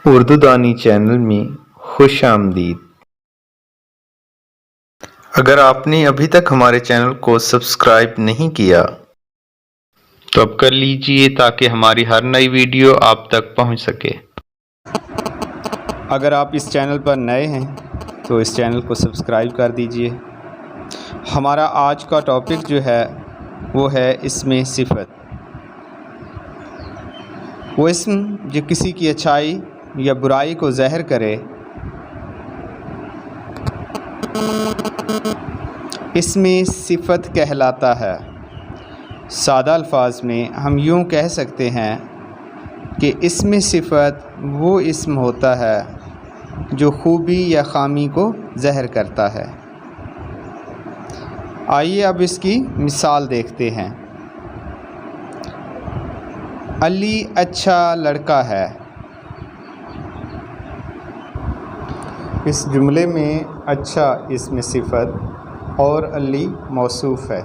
اردو دانی چینل میں خوش آمدید۔ اگر آپ نے ابھی تک ہمارے چینل کو سبسکرائب نہیں کیا تو اب کر لیجئے تاکہ ہماری ہر نئی ویڈیو آپ تک پہنچ سکے۔ اگر آپ اس چینل پر نئے ہیں تو اس چینل کو سبسکرائب کر دیجئے۔ ہمارا آج کا ٹاپک جو ہے وہ ہے اسم صفت۔ وہ اسم جو کسی کی اچھائی یا برائی کو ظاہر کرے، اسم صفت کہلاتا ہے۔ سادہ الفاظ میں ہم یوں کہہ سکتے ہیں کہ اسم صفت وہ اسم ہوتا ہے جو خوبی یا خامی کو ظاہر کرتا ہے۔ آئیے اب اس کی مثال دیکھتے ہیں۔ علی اچھا لڑکا ہے۔ اس جملے میں اچھا اسم صفت اور علی موصوف ہے۔